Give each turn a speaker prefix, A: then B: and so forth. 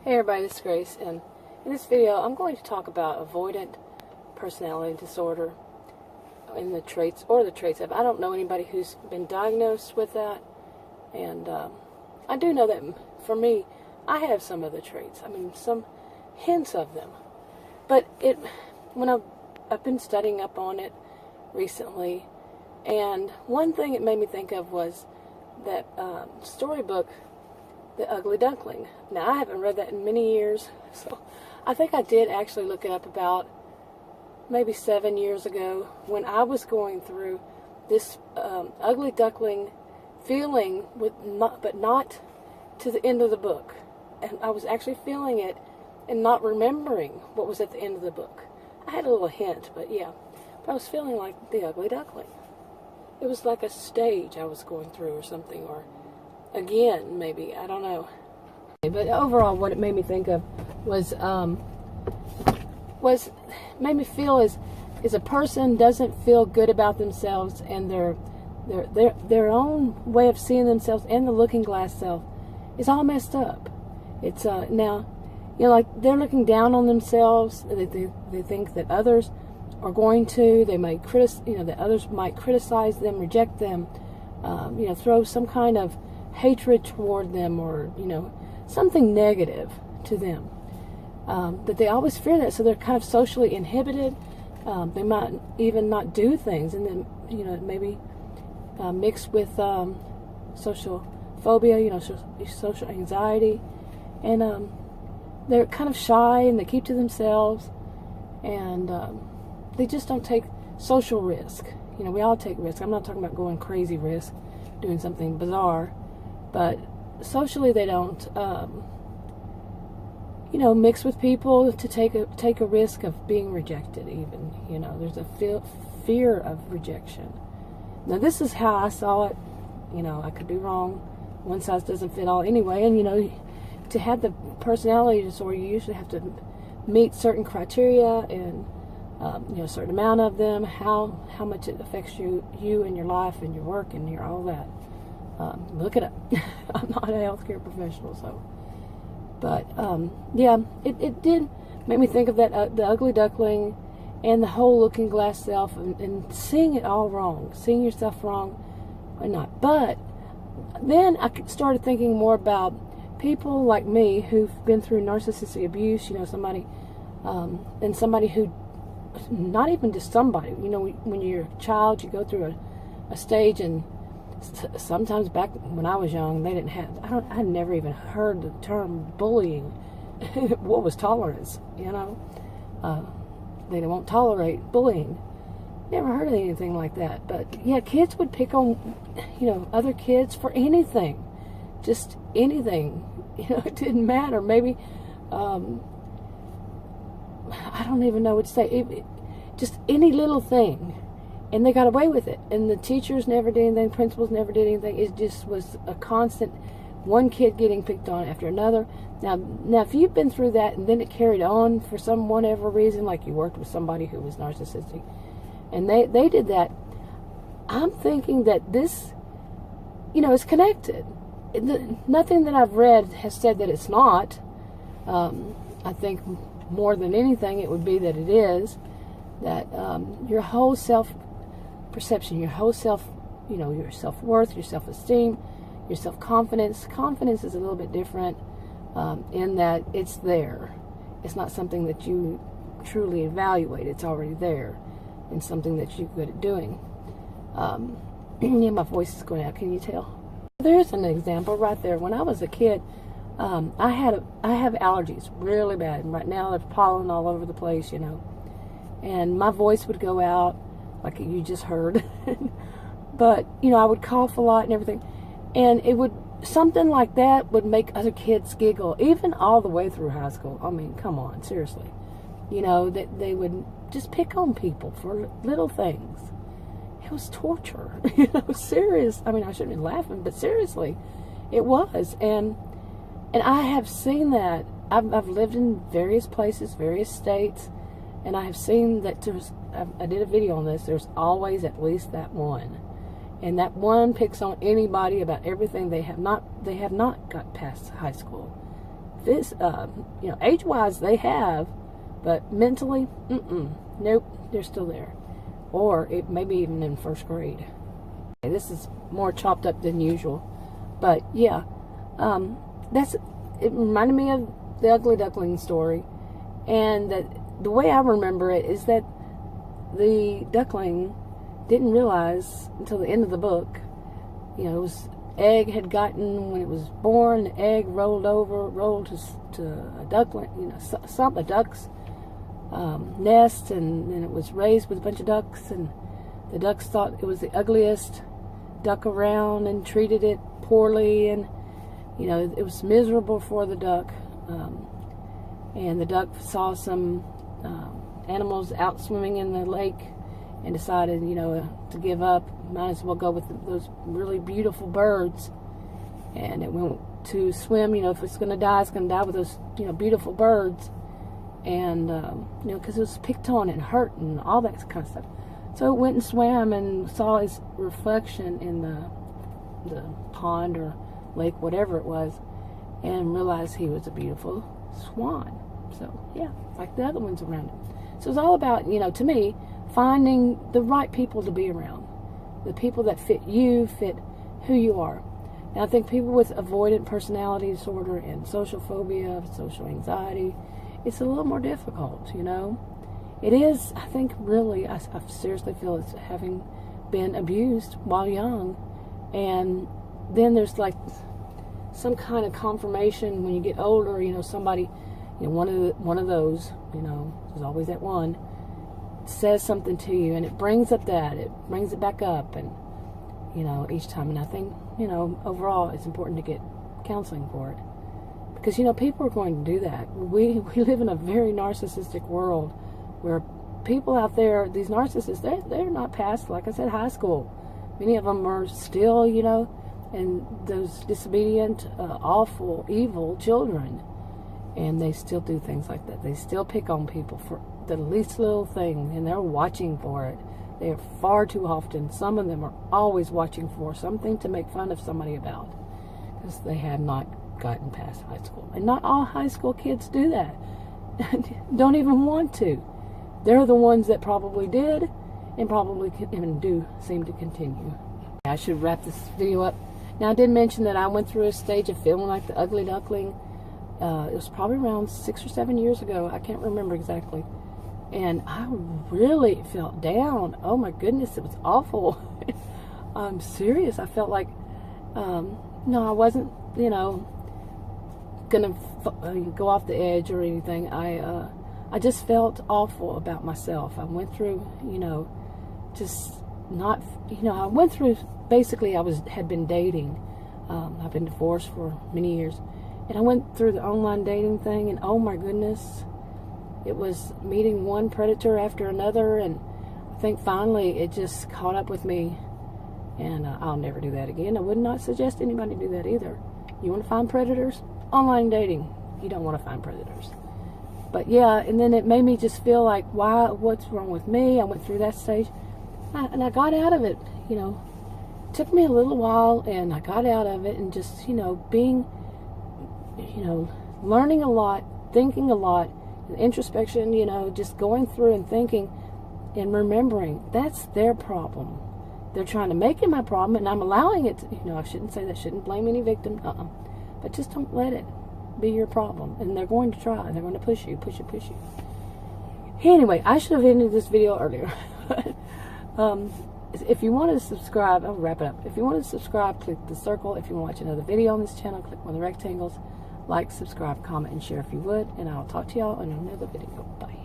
A: Hey everybody, this is Grace, and in this video I'm going to talk about avoidant personality disorder and the traits of it. I don't know anybody who's been diagnosed with that, and I do know that for me, I have some of the traits. I mean, some hints of them. But when I've been studying up on it recently, and one thing it made me think of was that storybook, The Ugly Duckling. Now, I haven't read that in many years, so I think I did actually look it up about maybe 7 years ago when I was going through this ugly duckling feeling, but not to the end of the book. And I was actually feeling it and not remembering what was at the end of the book. I had a little hint, but yeah. But I was feeling like the ugly duckling. It was like a stage I was going through or something, or again, maybe, I don't know. But overall, what it made me think of was made me feel is a person doesn't feel good about themselves, and their own way of seeing themselves and the looking glass self is all messed up. It's now, you know, like they're looking down on themselves. They think that others are going to. They might that others might criticize them, reject them, throw some kind of hatred toward them, or something negative to them. That they always fear that, so they're kind of socially inhibited. They might even not do things, and then maybe mixed with social phobia, social anxiety, and they're kind of shy and they keep to themselves, and they just don't take social risk. We all take risk. I'm not talking about going crazy risk, doing something bizarre. But socially, they don't, mix with people to take a risk of being rejected. Even, there's a fear of rejection. Now, this is how I saw it. I could be wrong. One size doesn't fit all, anyway. And to have the personality disorder, you usually have to meet certain criteria and a certain amount of them. How much it affects you and your life and your work and all that. Look it up. I'm not a healthcare professional, so. But, it did make me think of that, the ugly duckling and the whole looking glass self, and seeing it all wrong, seeing yourself wrong or not. But then I started thinking more about people like me who've been through narcissistic abuse, somebody, and somebody who, not even just somebody, when you're a child, you go through a stage, and sometimes back when I was young, they didn't have, I had never even heard the term bullying. What was tolerance, they won't tolerate bullying. Never heard of anything like that. But yeah, kids would pick on, other kids for anything. Just anything. It didn't matter. Maybe, I don't even know what to say. Just any little thing. And they got away with it. And the teachers never did anything, principals never did anything. It just was a constant, one kid getting picked on after another. Now, if you've been through that and then it carried on for whatever reason, like you worked with somebody who was narcissistic, and they did that, I'm thinking that this, is connected. Nothing that I've read has said that it's not. I think more than anything it would be that it is. That your whole self-perception, your whole your self-worth, your self-esteem, your self-confidence. Confidence is a little bit different in that it's there. It's not something that you truly evaluate. It's already there, and something that you're good at doing. Yeah, my voice is going out. Can you tell? There's an example right there. When I was a kid, I have allergies really bad, and right now there's pollen all over the place, and my voice would go out like you just heard. But I would cough a lot and everything, and something like that would make other kids giggle, even all the way through high school. I mean, come on, seriously. That they would just pick on people for little things. It was torture. Serious. I mean, I shouldn't be laughing, but seriously, it was. And I have seen that. I've lived in various places, various states, and I have seen that I did a video on this, there's always at least that one. And that one picks on anybody about everything. They have not got past high school. this, age-wise they have, but mentally, nope, they're still there. Or it maybe even in first grade. This is more chopped up than usual. But yeah, it reminded me of the Ugly Duckling story. And that the way I remember it is that the duckling didn't realize until the end of the book, it was egg had gotten, when it was born, the egg rolled to a duckling, a duck's nest, and then it was raised with a bunch of ducks, and the ducks thought it was the ugliest duck around and treated it poorly, and it was miserable for the duck. And the duck saw some animals out swimming in the lake and decided, to give up. Might as well go with those really beautiful birds. And it went to swim, if it's going to die, it's going to die with those, beautiful birds. And, because it was picked on and hurt and all that kind of stuff. So it went and swam and saw his reflection in the pond or lake, whatever it was, and realized he was a beautiful swan. So, yeah, like the other ones around him. So it's all about, to me, finding the right people to be around. The people that fit you, fit who you are. And I think people with avoidant personality disorder and social phobia, social anxiety, it's a little more difficult, It is, I think, really, I seriously feel it's having been abused while young. And then there's like some kind of confirmation when you get older, somebody, one of those, there's always that one, says something to you, and it brings up it brings it back up, and each time. And I think overall it's important to get counseling for it, because people are going to do that. We live in a very narcissistic world where people out there, these narcissists, they're not past, like I said, high school. Many of them are still and those disobedient, awful, evil children, and they still do things like that. They still pick on people for the least little thing, and they're watching for it. They are far too often. Some of them are always watching for something to make fun of somebody about, because they have not gotten past high school. And not all high school kids do that. Don't even want to. They're the ones that probably did, and probably even do seem to continue. I should wrap this video up. Now, I did mention that I went through a stage of feeling like the Ugly Duckling. It was probably around 6 or 7 years ago. I can't remember exactly. And I really felt down. Oh my goodness, it was awful. I'm serious. I felt like, no, I wasn't, gonna go off the edge or anything. I just felt awful about myself. I went through, just not, I went through, basically I had been dating. I've been divorced for many years. And I went through the online dating thing, and oh my goodness, it was meeting one predator after another, and I think finally it just caught up with me, and I'll never do that again. I would not suggest anybody do that either. You want to find predators? Online dating. You don't want to find predators. But yeah, and then it made me just feel like, what's wrong with me? I went through that stage, and I got out of it, It took me a little while, and I got out of it, and just, being, learning a lot, thinking a lot, introspection, just going through and thinking and remembering that's their problem. They're trying to make it my problem, and I'm allowing it to, I shouldn't say that, shouldn't blame any victim, but just don't let it be your problem. And they're going to try, they're going to push you. Anyway, I should have ended this video earlier. If you want to subscribe, I'll wrap it up. If you want to subscribe, click the circle. If you want to watch another video on this channel, click one of the rectangles. Like, subscribe, comment, and share if you would. And I'll talk to y'all in another video. Bye.